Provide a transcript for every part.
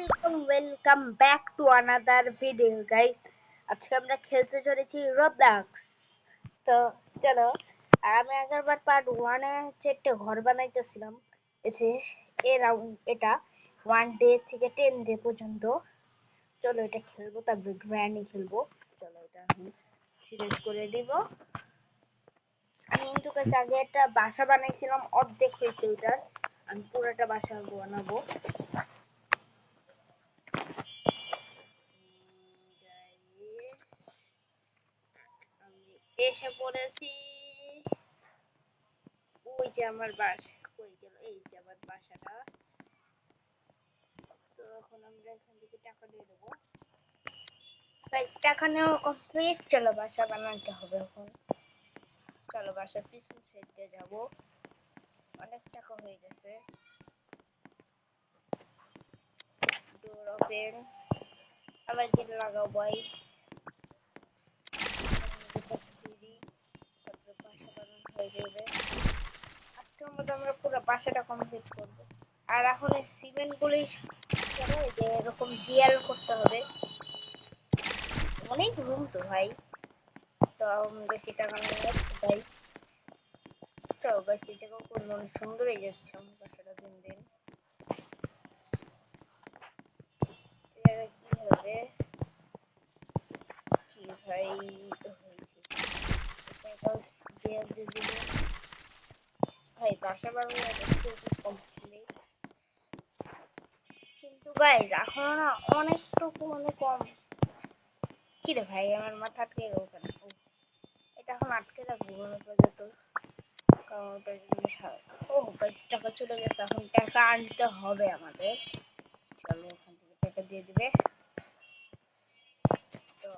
Welcome back to another video guys. আজকে আমরা খেলতে চলেছি রবলক্স। তো চলো, আমি আগেরবার পার্ট 1 এ হচ্ছে একটা ঘর বানাইতেছিলাম। এটা 1 ডে থেকে 10 ডে পর্যন্ত। চলো এটা খেলবো, তারপরে গ্র্যানি খেলবো। চলো এটা আমি সিলেক্ট করে দিব। আমি কিন্তু কাছে আগে একটা বাসা বানাইছিলাম, অর্ধেক হয়েছে ওটার। আমি পুরোটা বাসা বানাবো। এসে পড়েছি। ওই যে আমার বাসা কই গেল, এই যে আমার বাসাটা। তো এখন আমরা এখান থেকে টাকা দিয়ে দেবো। গাইস টাকা নেওয়া কমপ্লিট। চলো বাসা বানাতে হবে এখন। চলো বাসার পিছন সাইডে যাবো। অনেক টাকা হয়ে গেছে। Door open. আবার গেট লাগাও বয়স। তারপরে বাসা বানানো হয়ে যাবে। আজকের মধ্যে আমরা পুরো বাসাটা কমপ্লিট করব। আর এখন এই সিমেন্ট গুলি যে এরকম দেয়াল করতে হবে। অনেক রুম তো ভাই, তো বেশি টাকা নিয়ে ভাই। চলো গাছ এই জায়গা করলে অনেক সুন্দর হয়ে যাচ্ছে আমার বাসাটা দিন দিন। কি হবে কি ভাই, ভাই বাসা বানানো কমপ্লিট, কিন্তু গাইজ এখনো না অনেকটুকু কম। কি রে ভাই, আমার মাথা আটকে গেল কেন? এটা এখন আটকে রাখবো পর্যন্ত, কারণ ওটা ও গাইজ টাকা চলে গেছে। এখন টাকা আনতে হবে আমাদের। চলো ওখান থেকে টাকা দিয়ে দিবে। তো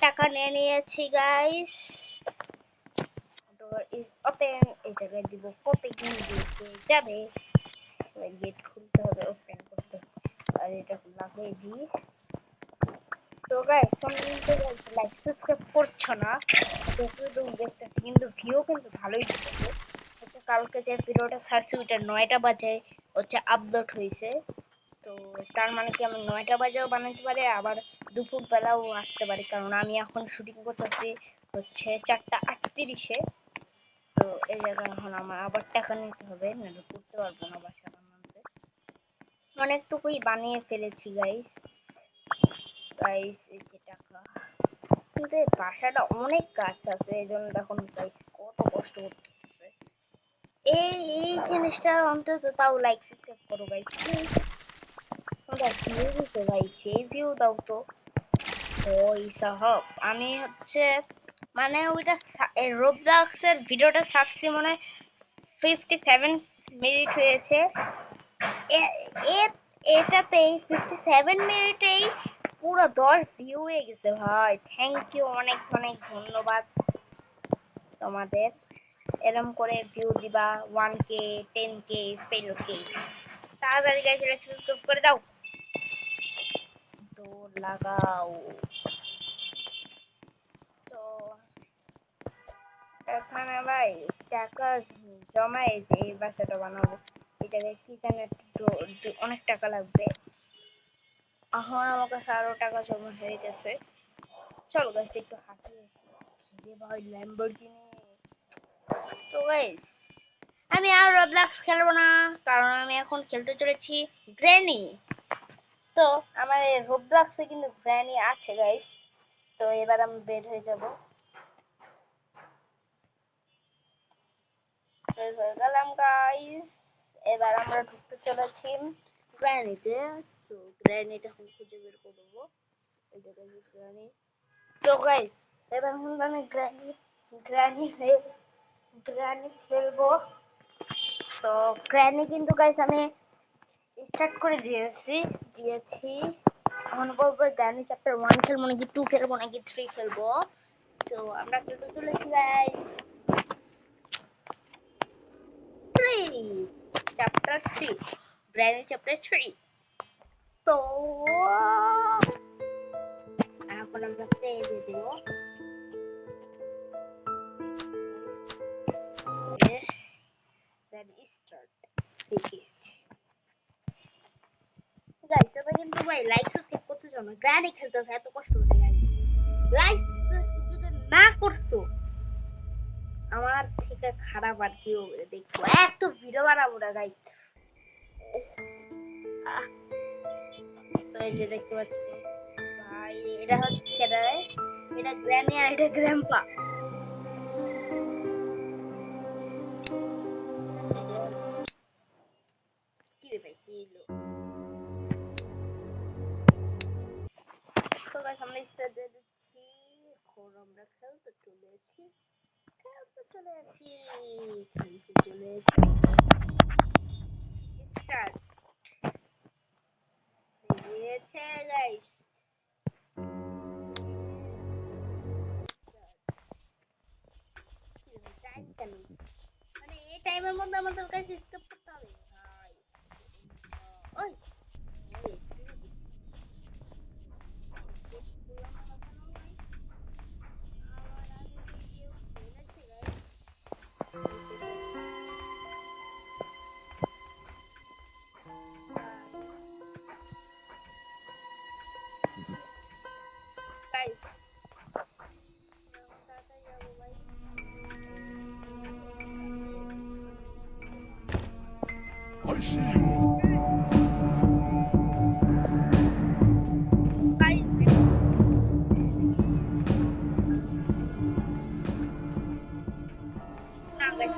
টাকা নিয়ে নিয়েছি গাইজ। Door is open. এই জায়গায় দিব কপি দিয়ে যাবে। গেট খুলতে হবে, ওপেন করতে হবে। আর এটা লাগিয়ে দিই। তো গাইস তোমরা কিন্তু লাইক সাবস্ক্রাইব করছো না, যতদূর দেখতেছি কিন্তু ভিউ কিন্তু ভালোই দিচ্ছে। হচ্ছে কালকে যে ভিডিওটা ছাড়ছি ওইটা 9টা বাজে হচ্ছে আপলোড হয়েছে। তো তার মানে কি আমি 9টা বাজেও বানাতে পারি, আবার দুপুর বেলাও আসতে পারি, কারণ আমি এখন শুটিং করতেছি হচ্ছে 4:38-এ। তো এই জায়গায় এখন আমার আবার টাকা নিতে হবে, নাহলে করতে পারবো না বাসা বানাতে। অনেকটুকুই বানিয়ে ফেলেছি গাইস। গাইস এই যে টাকা, কিন্তু এই বাসাটা অনেক কাজ আছে, এই জন্য দেখুন গাইস কত কষ্ট করতেছে। এই জিনিসটা অন্তত তাও লাইক সাবস্ক্রাইব করো গাইস প্লিজ। তোমরা ভিউ দিতে ভাই, সেই ভিউ দাও তো। ওই সাহব আমি হচ্ছে মানে ওইটা রোবলক্সের ভিডিওটা ছাড়ছি মনে হয় 57 মিনিট হয়েছে। এটাতেই 57 মিনিটেই পুরো 10 ভিউ হয়ে গেছে ভাই। থ্যাংক ইউ, অনেক অনেক ধন্যবাদ তোমাদের। এরম করে ভিউ দিবা 1K 10K 12K। তাড়াতাড়ি গাইস সাবস্ক্রাইব করে দাও। তো লাগাও। তো এখানে ভাই টাকা জমাই যে এই বাসাটা বানাবো, এটাকে কিচেনে অনেক টাকা লাগবে। এখন আমার কাছে আরো টাকা জমা হয়ে গেছে। চলো গাইস একটু হাঁটি আসি। খিদে ভাই ল্যাম্বরগিনি। তো গাইস আমি আর রবলক্স খেলবো না, কারণ আমি এখন খেলতে চলেছি গ্র্যানি। তো আমার এই রবলক্সে কিন্তু গ্র্যানি আছে গাইস। তো এবার আমি বের হয়ে যাব। বের হয়ে গেলাম গাইস। এবার আমরা ঢুকতে চলেছি গ্র্যানিতে। তো গ্র্যানিটা এখন খুঁজে বের করবো। এই জায়গায় গ্র্যানি। তো গাইস এবার আমি গ্র্যানি খেলবো। তো গ্র্যানি কিন্তু গাইস আমি স্টার্ট করে দিয়েছি। এখন বলবো গ্র্যানি চ্যাপ্টার 1 খেলবো নাকি 2 খেলবো নাকি 3 খেলবো। তো আমরা খেলতে চলেছি গাইস 3, চ্যাপ্টার 3, গ্র্যানি চ্যাপ্টার 3। তো এখন আমরা প্লে দিয়ে দেবো। Then start. Gays ভাই লাইক সাবস্ক্রাইব করতে চাও না, গ্র্যান্ডি খেলতেছে এত কষ্ট করে গাইস, লাইক যদি না করছো আমার থেকে খারাপ আর কি হবে দেখো, এত ভিডিও বানাবো না গাইস। তো এই যে দেখতে পাচ্ছি ভাই, এটা হচ্ছে কেডা রে? এটা গ্র্যানি আর এটা গ্র্যাম্পা। কি রে ভাই, কি হলো? তো গাইস আমরা স্টার্ট দিয়ে দিচ্ছি, এখন আমরা খেলতে চলেছি, খেলতে চলেছি, খেলতে চলেছি। স্টার্ট দিয়েছে গাইস। টাইম কেন, মানে এই টাইমের মধ্যে আমাদের কাছে স্কিপ করতে হবে ভাই। ওই ওই আমার আগে কেউ খেলেছে গাইস। গাইস তাড়াতাড়ি যাবো ভাই। I see you. গাইস না গাইস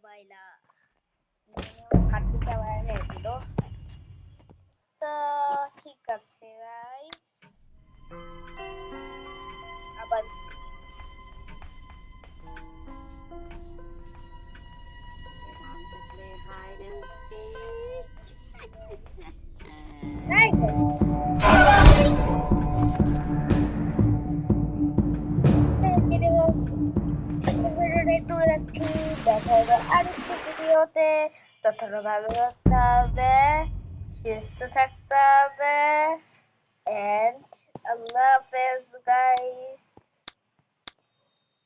বাইলা হাঁটতে বাইরে দিল। তো ঠিক আছে গাইস, আবার Want to play hide and seek? নাই ভিডিওটা একটু রাখছি, দেখা হবে আরেকটি ভিডিওতে। ততক্ষণ ভালো থাকতে হবে, সুস্থ থাকতে হবে, and আল্লাহ হাফেজ গাইস।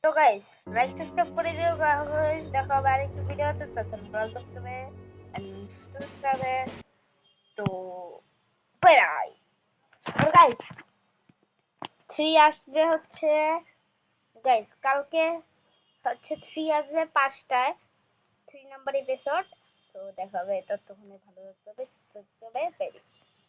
তো গাইস লাইক সাবস্ক্রাইব করে দিও গাইস, দেখা হবে আরেকটি ভিডিওতে। ততক্ষণ ভালো থাকতে হবে and সুস্থ থাকতে হবে। তো বাই গাইস। 3 আসবে হচ্ছে গাইস, কালকে হচ্ছে 3 আসবে 5টায়, 3 নাম্বার এপিসোড। তো দেখা হবে, ততক্ষণে ভালো থাকতে হবে, সুস্থ থাকতে হবে।